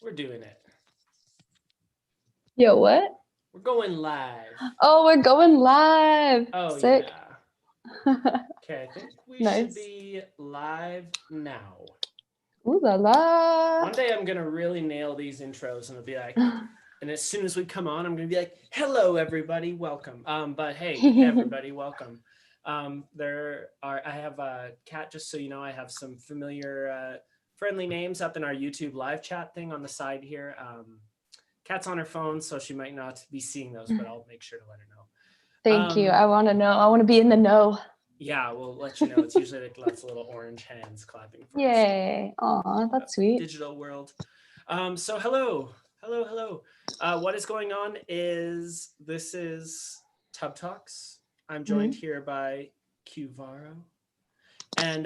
We're doing it. Yo, what? We're going live. Oh, we're going live. Oh, Sick. yeah. Okay, I think we should Nice. be live now. Ooh la la. One day I'm going to really nail these intros and it'll be like, and as soon as we come on, I'm going to be like, hello, everybody, welcome. But hey, everybody, welcome. I have Kat, just so you know, I have some familiar friendly names up in our YouTube live chat thing on the side here. Kat's on her phone, so she might not be seeing those, but I'll make sure to let her know. Thank you. I want to know. I want to be in the know. Yeah, we'll let you know. It's usually like lots of little orange hands clapping for us. Yay. Aw, that's sweet. Digital world. So hello. What is going on is this is Tub Talks. I'm joined here by Kue Varo. And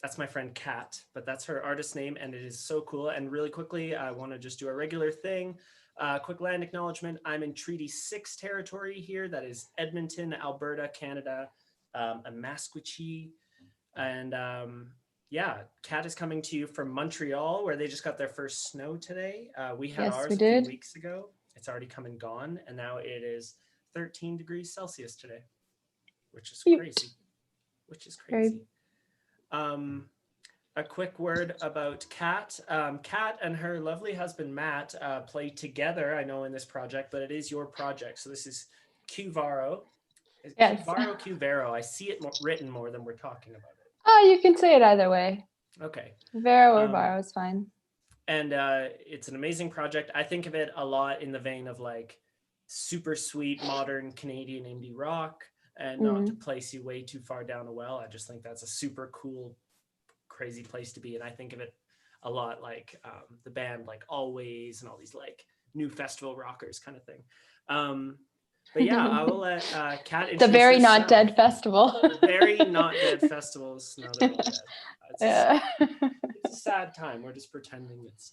that's my friend Kat, but that's her artist name, and it is so cool. And really quickly, I want to just do a regular thing. Quick land acknowledgement. I'm in Treaty 6 territory here. That is Edmonton, Alberta, Canada, Amaskwaci. And yeah, Kat is coming to you from Montreal, where they just got their first snow today. We had ours a few weeks ago. It's already come and gone, and now it is 13 degrees Celsius today, which is crazy. A quick word about Kat. Kat and her lovely husband Matt play together, I know, in this project, but it is your project. So this is Kue Varo. Yes. Kue Varo. I see it written more than we're talking about it. Oh, you can say it either way. Okay. Varo or Varo is fine. And it's an amazing project. I think of it a lot in the vein of like super sweet modern Canadian indie rock. And not to place you way too far down a well. I just think that's a super cool, crazy place to be. And I think of it a lot like the band like Always and all these like new festival rockers kind of thing. But yeah, I will let Kat introduce the Very herself. Not Dead Festival. Very Not Dead Festivals. No, they're all dead. It's a sad time. We're just pretending it's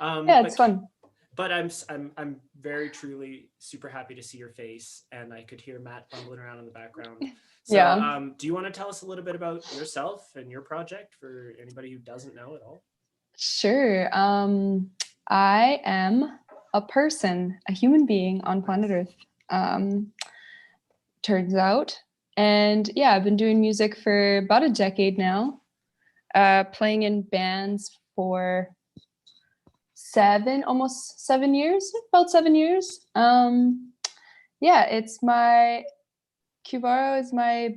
not. Yeah, it's fun. But I'm very truly super happy to see your face, and I could hear Matt bumbling around in the background. So, yeah. Do you want to tell us a little bit about yourself and your project for anybody who doesn't know at all? Sure. I am a person, a human being on planet Earth. Turns out, and yeah, I've been doing music for about a decade now. Playing in bands for almost 7 years, about 7 years. Yeah, it's Kue Varo is my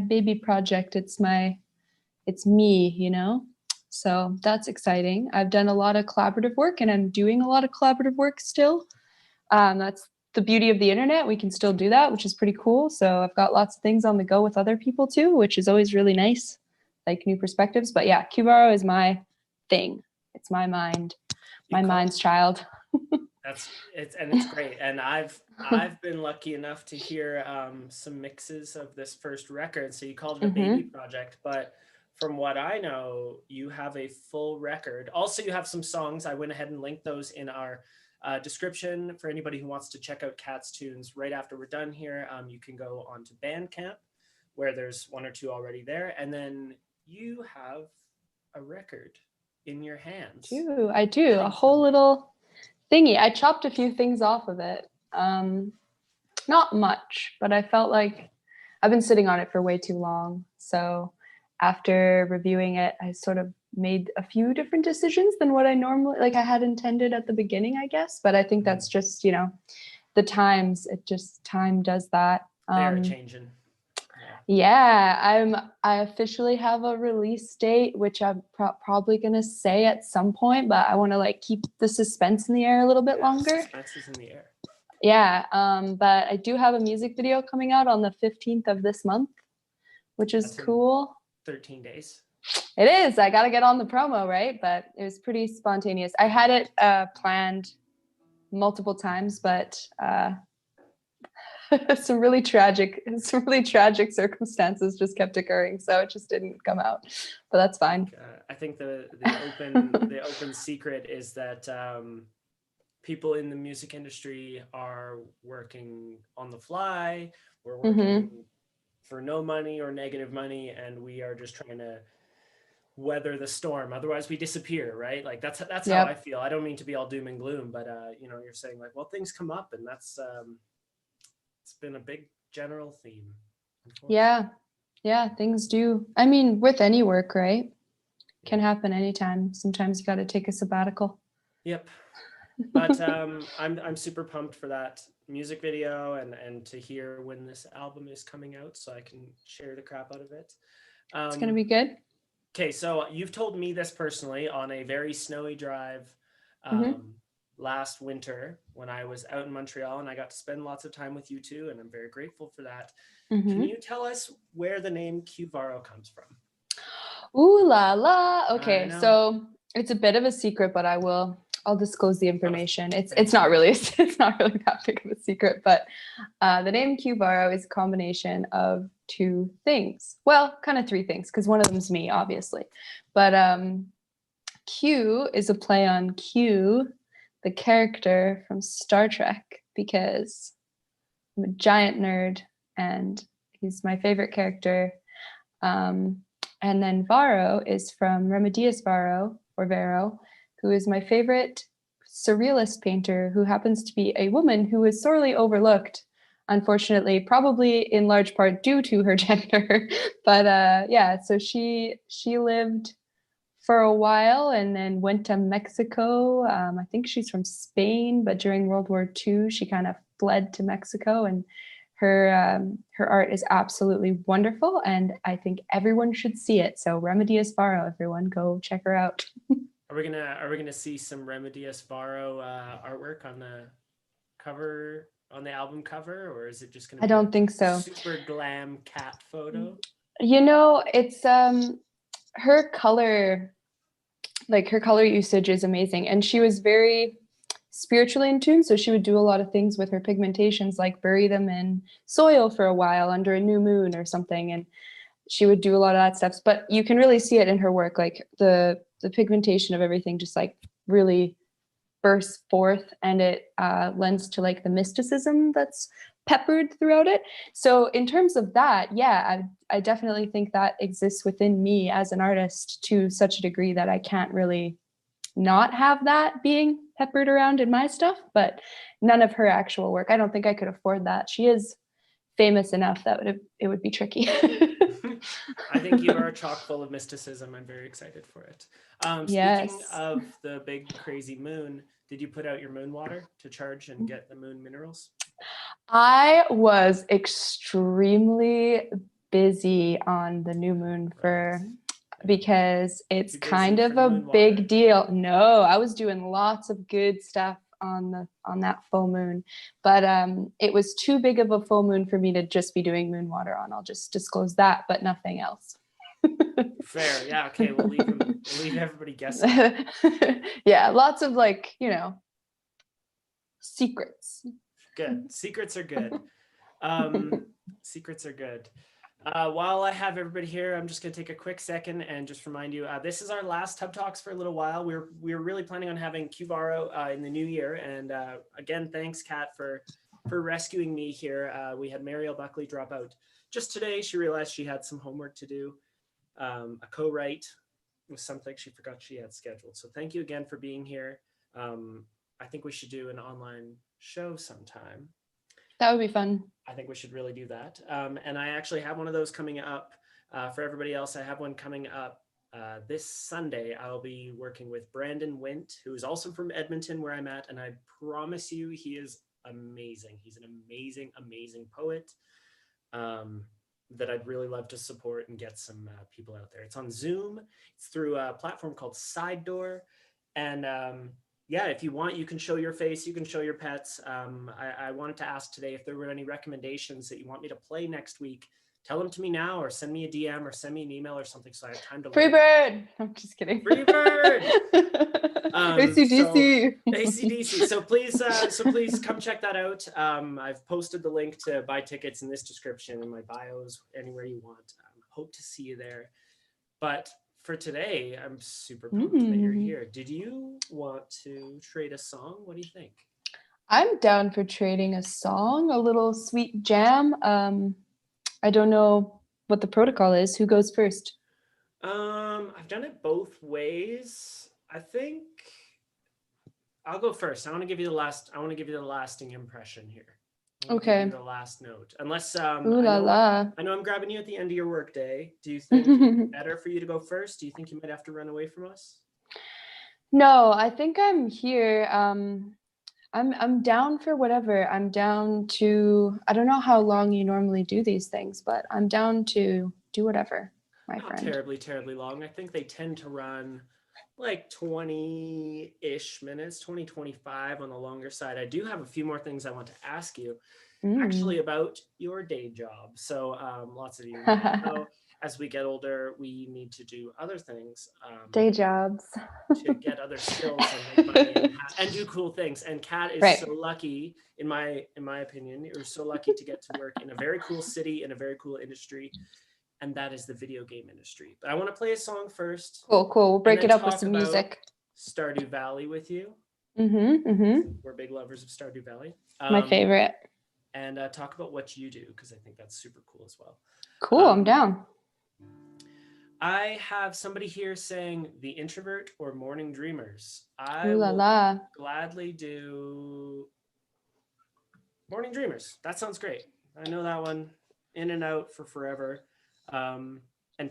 baby project. It's me, you know? So that's exciting. I've done a lot of collaborative work, and I'm doing a lot of collaborative work still. That's the beauty of the internet. We can still do that, which is pretty cool. So I've got lots of things on the go with other people too, which is always really nice, like new perspectives. But yeah, Kue Varo is my thing. It's my mind, mind's child. It's great. And I've been lucky enough to hear some mixes of this first record. So you called it a baby project, but from what I know, you have a full record. Also, you have some songs. I went ahead and linked those in our description for anybody who wants to check out Kat's tunes right after we're done here. You can go on to Bandcamp, where there's one or two already there. And then you have a record in your hands. I do. A whole little thingy. I chopped a few things off of it. Not much, but I felt like I've been sitting on it for way too long. So after reviewing it, I sort of made a few different decisions than what I normally, I had intended at the beginning, I guess. But I think that's just, the times. Time does that. They're changing. Yeah, I officially have a release date, which I'm probably gonna say at some point, but I want to keep the suspense in the air a little bit longer. Suspense is in the air. Yeah, but I do have a music video coming out on the 15th of this month, which is cool. 13 days. It is. I got to get on the promo, right? But it was pretty spontaneous. I had it planned multiple times, but some really tragic circumstances just kept occurring, so it just didn't come out. But that's fine. I think the open secret is that people in the music industry are working on the fly. We're working for no money or negative money, and we are just trying to weather the storm. Otherwise, we disappear, right? Like that's how I Yep. feel. I don't mean to be all doom and gloom, but you're saying like, well, things come up, and that's it's been a big general theme, unfortunately. Yeah. Yeah, things do. I mean, with any work, right? Can happen anytime. Sometimes you got to take a sabbatical. Yep. But I'm super pumped for that music video and to hear when this album is coming out, so I can share the crap out of it. It's going to be good. Okay, so you've told me this personally on a very snowy drive Mm-hmm. last winter when I was out in Montreal, and I got to spend lots of time with you too, and I'm very grateful for that. Can Mm-hmm. you tell us where the name Kue Varo comes from? Ooh la la. I Okay, know. so it's a bit of a secret, but I'll disclose the information. It's Thank not you. really it's not really that big of a secret, but the name Kue Varo is a combination of two things. Well, kind of three things, because one of them's me, obviously. But Q is a play on Q, the character from Star Trek, because I'm a giant nerd and he's my favorite character. And then Varo is from Remedios Varo, or Vero, who is my favorite surrealist painter, who happens to be a woman who is sorely overlooked, unfortunately, probably in large part due to her gender. But yeah, so she lived for a while and then went to Mexico. I think she's from Spain, but during World War II, she kind of fled to Mexico, and her art is absolutely wonderful, and I think everyone should see it. So Remedios Varo, everyone, go check her out. Are we gonna see some Remedios Varo artwork on the cover, on the album cover, or is it just gonna I be a don't think so. super glam cat photo? It's her color, like her color usage is amazing, and she was very spiritually in tune, so she would do a lot of things with her pigmentations, like bury them in soil for a while under a new moon or something, and she would do a lot of that stuff. But you can really see it in her work, like the pigmentation of everything just like really bursts forth, and it lends to like the mysticism that's peppered throughout it. So in terms of that, yeah, I definitely think that exists within me as an artist to such a degree that I can't really not have that being peppered around in my stuff, but none of her actual work. I don't think I could afford that. She is famous enough that it would be tricky. I think you are chock full of mysticism. I'm very excited for it. Speaking Yes. of the big crazy moon, did you put out your moon water to charge and get the moon minerals? I was extremely busy on the new moon because it's Too busy kind for of the a moon water? big deal. No, I was doing lots of good stuff on that full moon, but it was too big of a full moon for me to just be doing moon water on. I'll just disclose that, but nothing else. Fair. Yeah. Okay. We'll leave everybody guessing. Yeah, lots of like, secrets. Good. Secrets are good. Secrets are good. While I have everybody here, I'm just going to take a quick second and just remind you, this is our last Tub Talks for a little while. We're really planning on having Kue Varo in the new year. And again, thanks, Kat, for rescuing me here. We had Mariel Buckley drop out just today. She realized she had some homework to do. A co-write was something she forgot she had scheduled. So thank you again for being here. I think we should do an online show sometime. That would be fun. I think we should really do that. And I actually have one of those coming up. For everybody else, I have one coming up this Sunday. I'll be working with Brandon Wint, who is also from Edmonton, where I'm at. And I promise you, he is amazing. He's an amazing, amazing poet that I'd really love to support and get some people out there. It's on Zoom. It's through a platform called Side Door. And yeah, if you want, you can show your face, you can show your pets. I wanted to ask today if there were any recommendations that you want me to play next week. Tell them to me now, or send me a DM, or send me an email or something, so I have time to Free bird. I'm just kidding. Free bird. ACDC. ACDC. So please come check that out. I've posted the link to buy tickets in this description, in my bios, anywhere you want. Hope to see you there. But for today, I'm super pumped that you're here. Did you want to trade a song? What do you think? I'm down for trading a song, a little sweet jam. I don't know what the protocol is. Who goes first? I've done it both ways. I think I'll go first. I want to give you the last. I want to give you the lasting impression here. I want to give you Okay. the last note. Unless Ooh la la. I know I'm grabbing you at the end of your workday. Do you think it's better for you to go first? Do you think you might have to run away from us? No, I think I'm here. I'm down for whatever. I'm down to, I don't know how long you normally do these things, but I'm down to do whatever, my Not friend. terribly, terribly long. I think they tend to run like 20-ish minutes, 20, 25 on the longer side. I do have a few more things I want to ask you actually about your day job. So lots of you know, as we get older, we need to do other things Day jobs. to get other skills and make money and do cool things. And Kat is Right. so lucky, in my opinion, you're so lucky to get to work in a very cool city, in a very cool industry, and that is the video game industry. But I want to play a song first Cool. We'll and break then it up with talk some about music. Stardew Valley with you. We're big lovers of Stardew Valley. My favorite. And talk about what you do, because I think that's super cool as well. Cool, I'm down. I have somebody here saying the introvert or morning dreamers. I Ooh la will la. gladly do morning dreamers. That sounds great. I know that one in and out for forever. And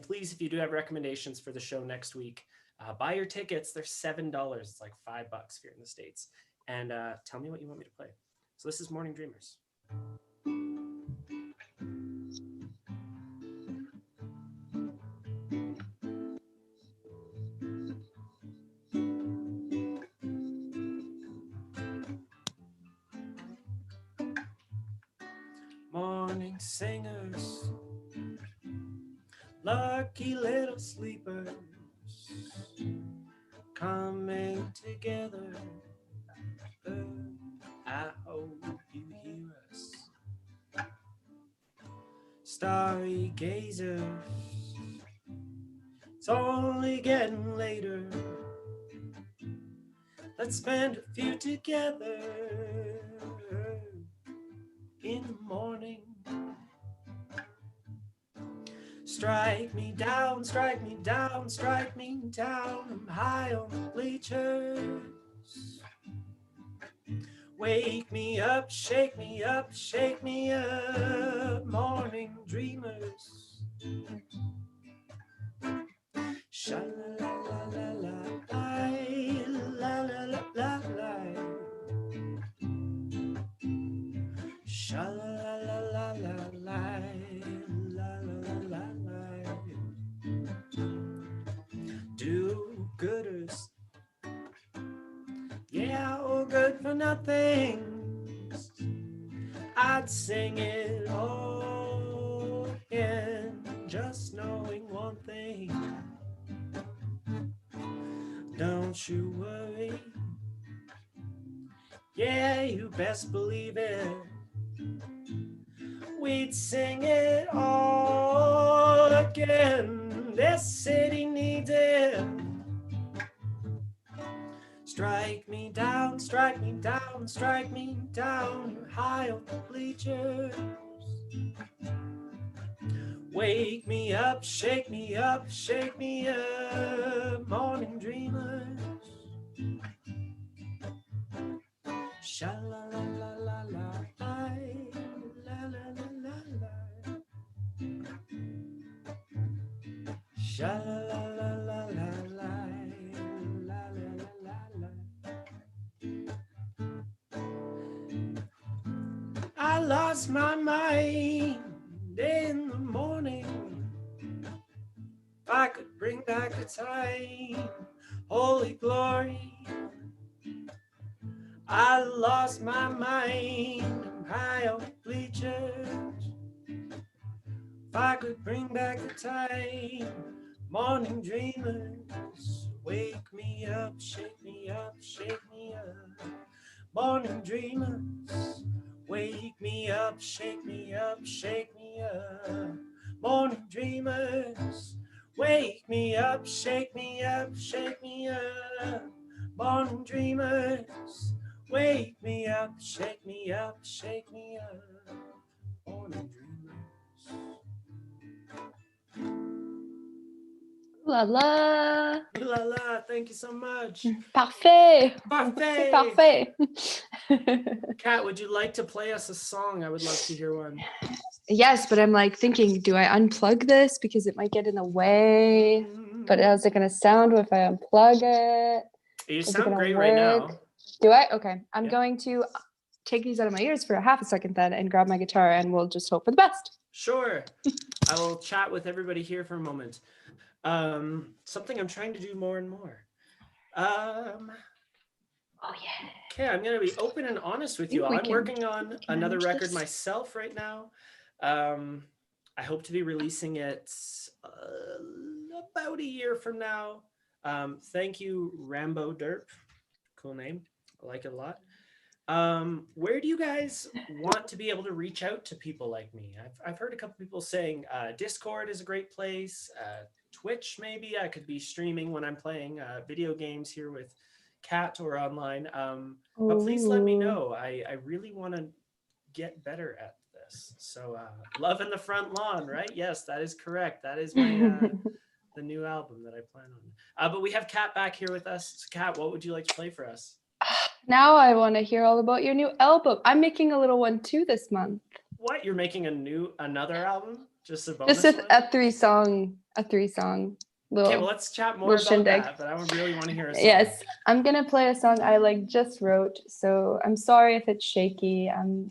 please, if you do have recommendations for the show next week, buy your tickets. They're $7. It's like $5 if you're in the States. And tell me what you want me to play. So this is Morning Dreamers. Morning singers, lucky little sleepers, coming together. I hope you hear us. Starry gazers, it's only getting later. Let's spend a few together in the morning. Strike me down, strike me down, strike me down. I'm high on the bleachers. Wake me up, shake me up, shake me up. Morning dreamers. Sha-la-la-la-la-la, la-la-la-la-la. Sha-la-la-la-la-la, la-la-la-la-la. Do-gooders, yeah, all good for nothing. I'd sing it all again, just knowing one thing. Don't you worry, yeah, you best believe it. We'd sing it all again. This city needs it. Strike me down, strike me down, strike me down. You're high on the bleachers. Wake me up, shake me up, shake me up. Morning dreamers. Sha-la-la-la-la-la, la-la-la-la-la. Sha-la-la-la-la-la, la-la-la-la-la. I lost my mind in the morning. If I could bring back the time, holy glory. I lost my mind, I'm high on the bleachers. If I could bring back the time, morning dreamers, wake me up, shake me up, shake me up. Morning dreamers, wake me up, shake me up, shake me up. Morning dreamers, wake me up, shake me up, shake me up. Morning dreamers, wake me up, shake me up, shake me up. Morning dreamers. La la. La la, thank you so much. Parfait. Parfait. Parfait. Kat, would you like to play us a song? I would love to hear one. Yes, but I'm like thinking, do I unplug this because it might get in the way? But how's it gonna sound if I unplug it? You Is it sound gonna great work? right now. Do I? Okay. I'm Yeah. going to take these out of my ears for a half a second then and grab my guitar and we'll just hope for the best. Sure. I will chat with everybody here for a moment. Something I'm trying to do more and more. Oh yeah. Okay, I'm gonna be open and honest with you all. I'm working on another record myself right now. I hope to be releasing it about a year from now. Thank you, Rambo Derp. Cool name. I like it a lot. Where do you guys want to be able to reach out to people like me? I've heard a couple people saying Discord is a great place. Twitch, maybe I could be streaming when I'm playing video games here with Kat or online. But please let me know. I really want to get better at this. So Love in the Front Lawn, right? Yes, that is correct. That is my the new album that I plan on. But we have Kat back here with us. So Kat, what would you like to play for us? Now I want to hear all about your new album. I'm making a little one too this month. What? You're making another album? Just a bonus Just one? a three song little. Okay, well let's chat more about that. But I really want to hear a song. Yes, I'm gonna play a song I like just wrote. So I'm sorry if it's shaky. I'm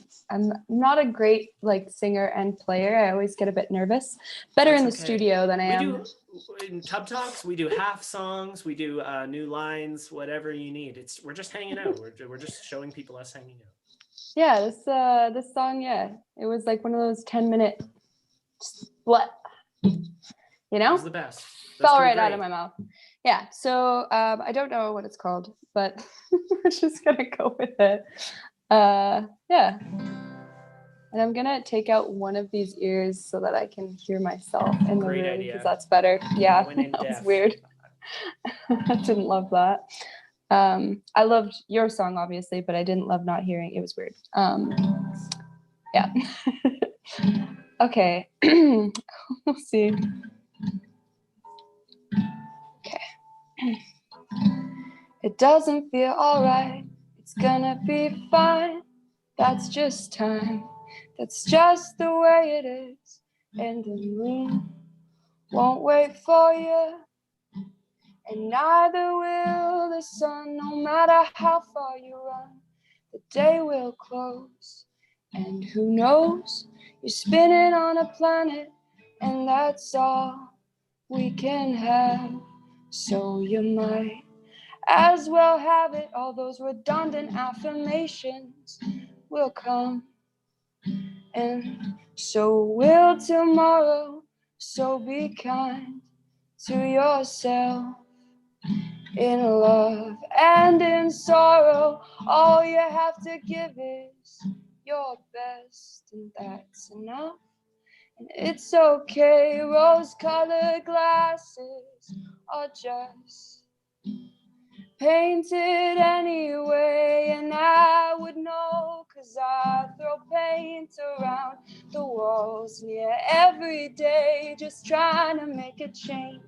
not a great like singer and player. I always get a bit nervous. Better That's in the okay. studio than I am. We do in Tub Talks. We do half songs. We do new lines. Whatever you need. We're just hanging out. We're just showing people us hanging out. Yeah, this song, yeah, it was like one of those 10-minute what, you know? It was the best. Fell right out of my mouth. Yeah, so I don't know what it's called, but we're just gonna go with it. Yeah. And I'm gonna take out one of these ears so that I can hear myself in the room because that's better. Yeah, that was weird. I didn't love that. I loved your song obviously, but I didn't love not hearing. It was weird. Yeah. Okay. We'll see. Okay. It doesn't feel alright. It's gonna be fine. That's just time. That's just the way it is. And the moon won't wait for you. And neither will the sun, no matter how far you run. The day will close. And who knows? You're spinning on a planet, and that's all we can have. So you might as well have it. All those redundant affirmations will come. And so will tomorrow. So be kind to yourself. In love and in sorrow, all you have to give is your best, and that's enough. And it's okay, rose-colored glasses are just painted anyway, and I would know, 'cause I throw paint around the walls near every day, just trying to make a change.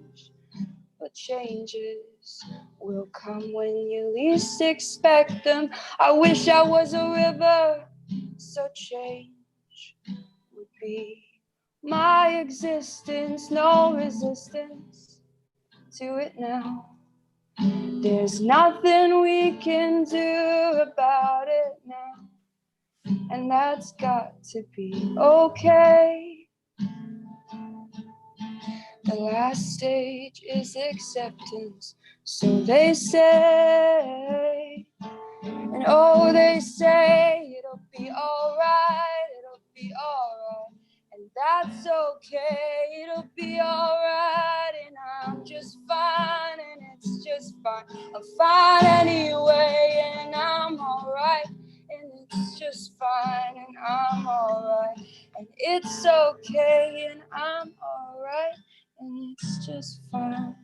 But changes will come when you least expect them. I wish I was a river, so change would be my existence. No resistance to it now. There's nothing we can do about it now, and that's got to be okay. The last stage is acceptance, so they say. And oh, they say it'll be alright, it'll be alright. And that's okay, it'll be alright. And I'm just fine, and it's just fine. I'm fine anyway, and I'm alright. And it's just fine, and I'm alright. And it's okay, and I'm alright. And it's just fine,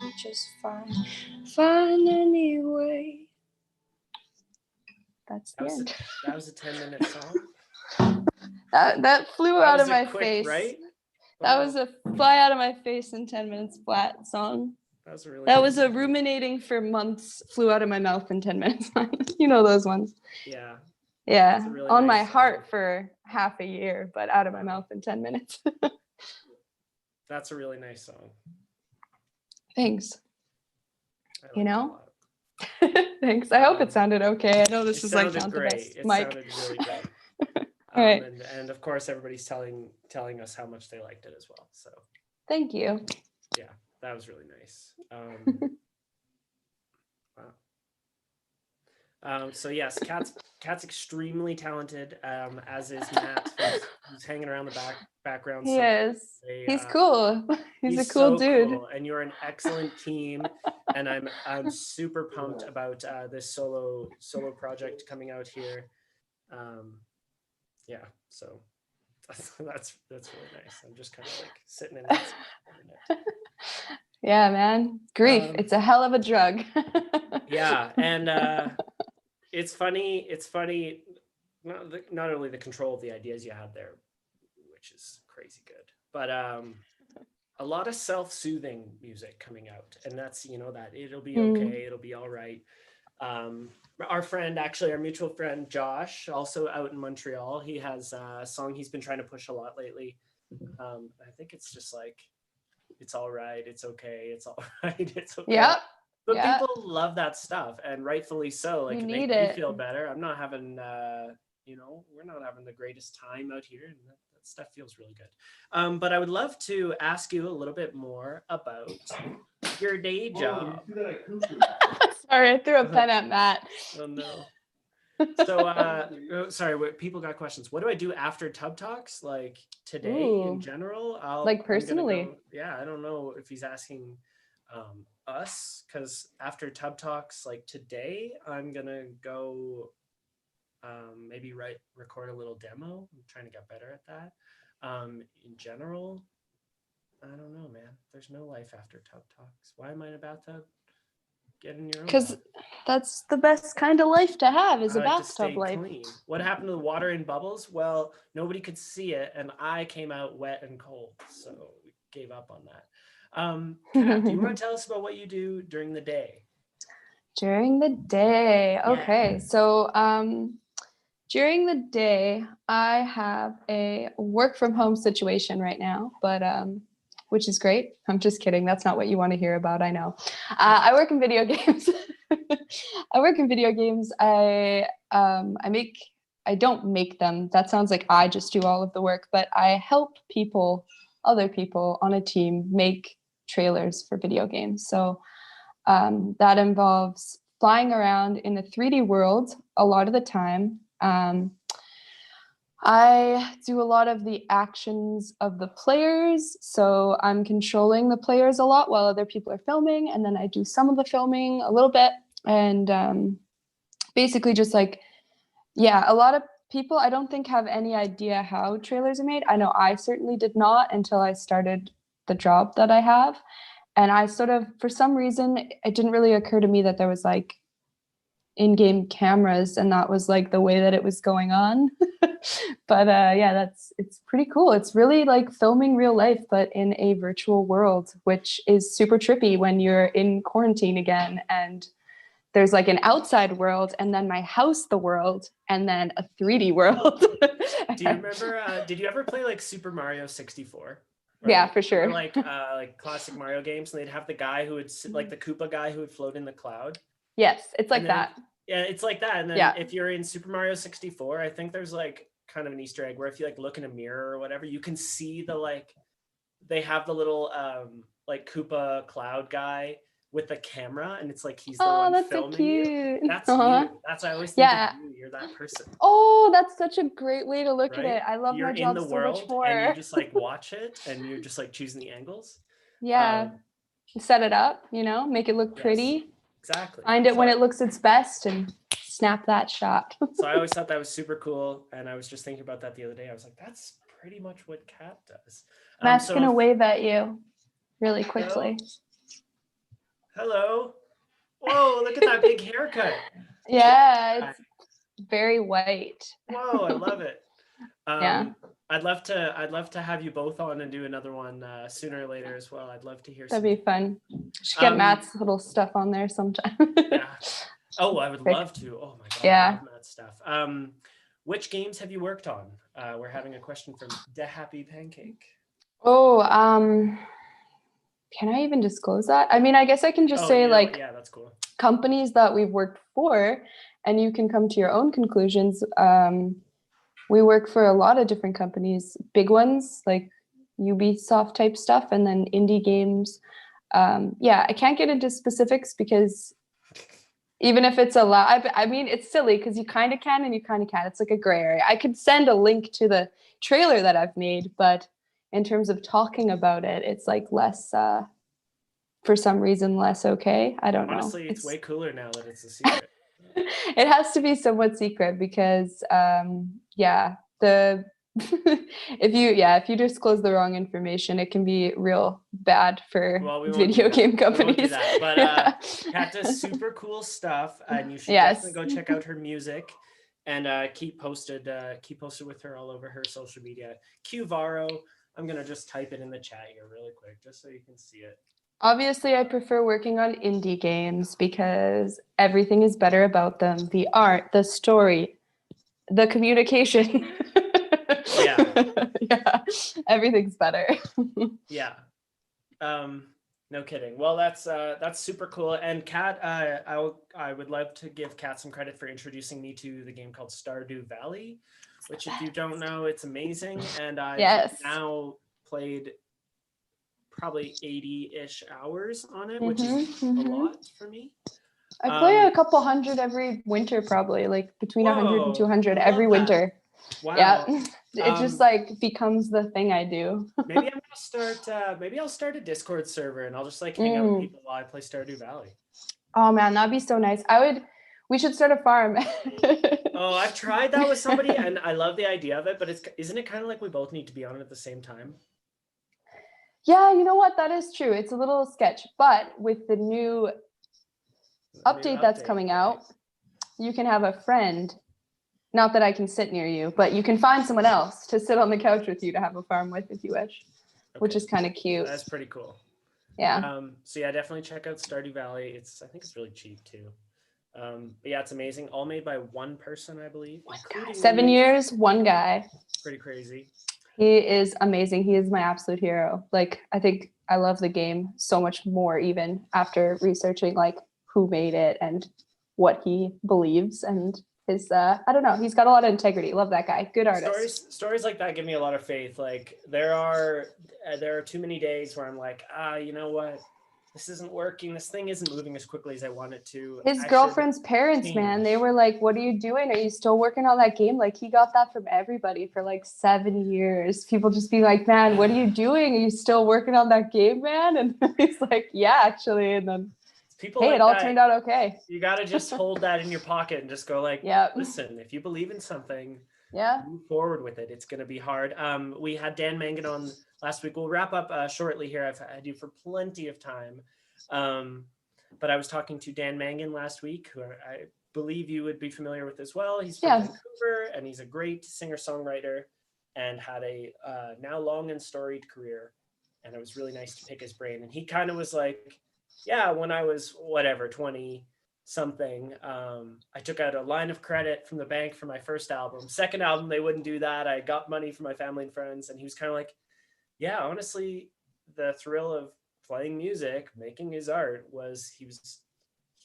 I'm just fine, fine anyway. That's the end. That was a 10-minute song. That flew out of my face. Right? That was a fly out of my face in 10 minutes flat song. That was a really. That nice was a song. ruminating for months, flew out of my mouth in 10 minutes. You know those ones. Yeah. Yeah. That's a really On nice my song. heart for half a year, but out of my mouth in 10 minutes. That's a really nice song. Thanks. I You liked it a know? lot. Thanks. I hope it sounded okay. I know this It is like sounded not the great. best It mic. sounded really great. All right. And of course, everybody's telling us how much they liked it as well. So Thank you. yeah, that was really nice. Wow. So yes, Kat's extremely talented, as is Matt, who's hanging around the background. He So is. they, He's cool. He's a cool so dude. cool, and you're an excellent team. And I'm super pumped about this solo project coming out here. Yeah, so that's really nice. I'm just kind of like sitting in that. Yeah, man. Grief. It's a hell of a drug. Yeah, and it's funny. Not only the control of the ideas you have there, which is crazy good, but a lot of self-soothing music coming out, and that's that it'll be okay, it'll be all right. Our mutual friend Josh, also out in Montreal, he has a song he's been trying to push a lot lately. I think it's just like, it's all right, it's okay, it's all right, it's okay. Yep. But people love that stuff, and rightfully so. Like, it makes me feel better. I'm not having, we're not having the greatest time out here, and that stuff feels really good. But I would love to ask you a little bit more about your day job. Sorry, I threw a pen at Matt. Oh no. So sorry, people got questions. What do I do after Tub Talks? Like today in general? Like personally? I don't know if he's asking us, because after Tub Talks, like today, I'm gonna go maybe record a little demo. I'm trying to get better at that. In general, I don't know, man. There's no life after Tub Talks. Why am I in a bathtub? Get in your own. Because that's the best kind of life to have, is a bathtub life. Clean. What happened to the water in bubbles? Well, nobody could see it, and I came out wet and cold, so we gave up on that. Kat, do you want to tell us about what you do during the day? During the day, okay. So during the day, I have a work from home situation right now, but which is great. I'm just kidding. That's not what you want to hear about. I know. I work in video games. I don't make them. That sounds like I just do all of the work, but I help other people on a team make trailers for video games. So that involves flying around in a 3D world a lot of the time. I do a lot of the actions of the players. So I'm controlling the players a lot while other people are filming. And then I do some of the filming a little bit. And basically just like, a lot of people I don't think have any idea how trailers are made. I know I certainly did not until I started the job that I have. And I sort of, for some reason, it didn't really occur to me that there was like in-game cameras and that was like the way that it was going on. But it's pretty cool. It's really like filming real life, but in a virtual world, which is super trippy when you're in quarantine again. And there's like an outside world, and then my house, the world, and then a 3D world. Do you remember, did you ever play like Super Mario 64? Right? Yeah, for sure. Or like classic Mario games, and they'd have the guy who would like the Koopa guy who would float in the cloud. Yes, it's like that. Yeah, it's like that. And then if you're in Super Mario 64, I think there's like kind of an Easter egg where if you like look in a mirror or whatever, you can see they have the little like Koopa cloud guy with the camera, and it's like he's the one that's filming so cute. you. That's you. That's I always think of you. You're that person. Oh, that's such a great way to look at it. I love you're my job in the so world much more. and you just like watch it, and you're just like choosing the angles. Set it up, make it look pretty. Exactly. Find it when it looks its best and snap that shot. So I always thought that was super cool, and I was just thinking about that the other day. I was like, that's pretty much what Kat does. Matt's gonna wave at you really quickly. Hello. Whoa, look at that big haircut. Yeah, it's very white. Whoa, I love it. I'd love to have you both on and do another one sooner or later as well. I'd love to hear That'd some. be fun. Should get Matt's little stuff on there sometime. Yeah. Oh, I would love to. Oh my god, I Yeah. love Matt's stuff. Which games have you worked on? We're having a question from De Happy Pancake. Oh, can I even disclose that? I mean, I guess I can just say like yeah, that's cool. Companies that we've worked for, and you can come to your own conclusions. We work for a lot of different companies, big ones like Ubisoft type stuff, and then indie games. Yeah, I can't get into specifics because even if it's allowed, I mean, it's silly because you kind of can and you kind of can't. It's like a gray area. I could send a link to the trailer that I've made, but in terms of talking about it, it's like less, for some reason, less okay. I don't know. Honestly, it's way cooler now that it's a secret. It has to be somewhat secret because if you disclose the wrong information, it can be real bad for video game companies. We won't do that. But Kat does super cool stuff, and you should definitely go check out her music and keep posted with her all over her social media. Kue Varo. I'm gonna just type it in the chat here really quick just so you can see it. Obviously, I prefer working on indie games because everything is better about them. The art, the story, the communication. Yeah. Everything's better. Yeah. No kidding. Well, that's super cool. And Kat, I would love to give Kat some credit for introducing me to the game called Stardew Valley, which if you don't know, it's amazing. And I've now played probably 80-ish hours on it, which is a lot for me. I play a couple hundred every winter, probably like between 100 and 200 every winter. Wow. Yeah, it just like becomes the thing I do. Maybe I'm gonna start. Maybe I'll start a Discord server and I'll just like hang out with people while I play Stardew Valley. Oh man, that'd be so nice. We should start a farm. Oh, I've tried that with somebody and I love the idea of it, but isn't it kind of like we both need to be on it at the same time? Yeah, you know what? That is true. It's a little sketch, but with the new update that's coming out, you can have a friend. Not that I can sit near you, but you can find someone else to sit on the couch with you to have a farm with if you wish, which is kind of cute. That's pretty cool. Yeah. So yeah, definitely check out Stardew Valley. I think it's really cheap too. But yeah, it's amazing. All made by one person, I believe. 7 years, one guy. Pretty crazy. He is amazing. He is my absolute hero. Like, I think I love the game so much more even after researching like who made it and what he believes and his I don't know, he's got a lot of integrity. Love that guy. Good artist. Stories like that give me a lot of faith. Like there are too many days where I'm like, you know what? This isn't working. This thing isn't moving as quickly as I want it to. His girlfriend's parents, man, they were like, what are you doing? Are you still working on that game? Like he got that from everybody for like 7 years. People just be like, man, what are you doing? Are you still working on that game, man? And he's like, yeah, actually. And then it all turned out okay. You got to just hold that in your pocket and just go like, listen, if you believe in something, move forward with it. It's going to be hard. We had Dan Mangan on last week. We'll wrap up shortly here. I've had you for plenty of time. But I was talking to Dan Mangan last week, who I believe you would be familiar with as well. He's from Vancouver, and he's a great singer-songwriter and had a now long and storied career. And it was really nice to pick his brain. And he kind of was like, yeah, when I was 20 something, I took out a line of credit from the bank for my first album. Second album, they wouldn't do that. I got money from my family and friends. And he was kind of like, yeah, honestly, the thrill of playing music, making his art he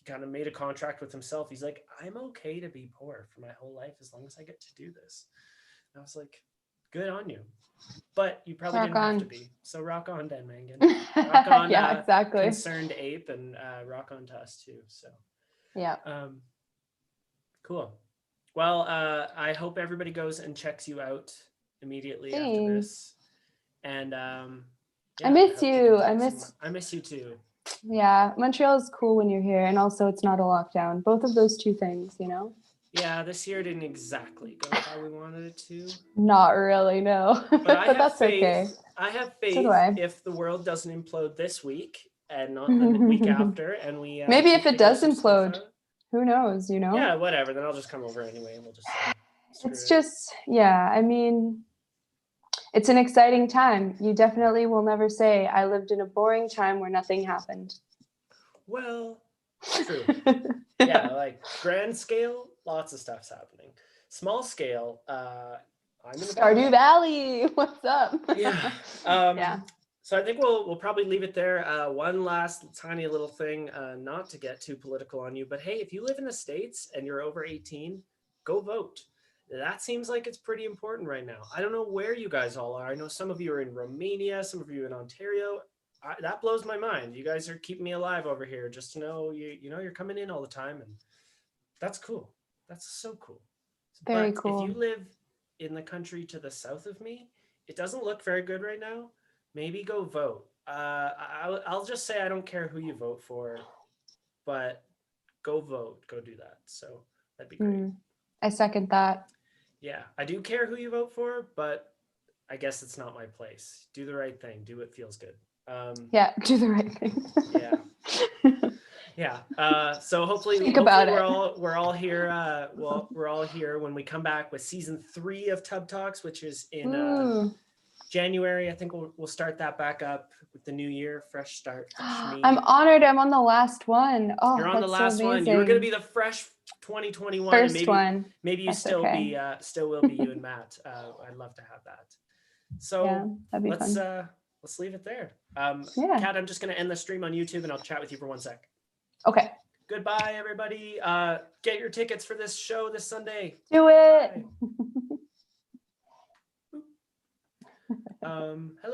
kind of made a contract with himself. He's like, I'm okay to be poor for my whole life as long as I get to do this. And I was like, good on you. But you probably didn't have to be. So rock on, Dan Mangan. Rock on, exactly. Concerned Ape, and rock on to us too. So yeah. Cool. Well, I hope everybody goes and checks you out immediately after this. And I miss you. I miss you too. Yeah, Montreal is cool when you're here, and also it's not a lockdown. Both of those two things, you know. Yeah, this year didn't exactly go how we wanted it to. Not really, no. But that's faith. Okay. I have faith if the world doesn't implode this week and not the week after, and we maybe if it does implode, who knows? You know. Yeah, whatever. Then I'll just come over anyway, and we'll just. It's just, I mean, It's an exciting time. You definitely will never say, I lived in a boring time where nothing happened. Well, true. Yeah, like grand scale, lots of stuff's happening. Small scale, I'm in the Stardew Valley. What's up? Yeah. Yeah. So I think we'll probably leave it there. One last tiny little thing, not to get too political on you, but hey, if you live in the States and you're over 18, go vote. That seems like it's pretty important right now. I don't know where you guys all are. I know some of you are in Romania, some of you in Ontario. That blows my mind. You guys are keeping me alive over here. Just to know you know you're coming in all the time, and that's cool. That's so cool. Very But if cool. you live in the country to the south of me, it doesn't look very good right now. Maybe go vote. I'll just say I don't care who you vote for, but go vote. Go do that. So that'd be great. I second that. Yeah, I do care who you vote for, but I guess it's not my place. Do the right thing. Do what feels good. Yeah, do the right thing. Yeah. Yeah. So hopefully about we're it. all here. We're all here when we come back with season 3 of Tub Talks, which is in January. I think we'll start that back up with the new year, fresh start. Fresh me. I'm honored. I'm on the last one. Oh, you're on the that's last so one. amazing. You were gonna be the fresh 2021, First and one. maybe you That's still okay. still will be you and Matt. I'd love to have that. So Yeah, that'd be fun. Let's leave it there. Yeah. Kat, I'm just gonna end the stream on YouTube, and I'll chat with you for 1 sec. Okay. Goodbye, everybody. Get your tickets for this show this Sunday. Do it. Hello.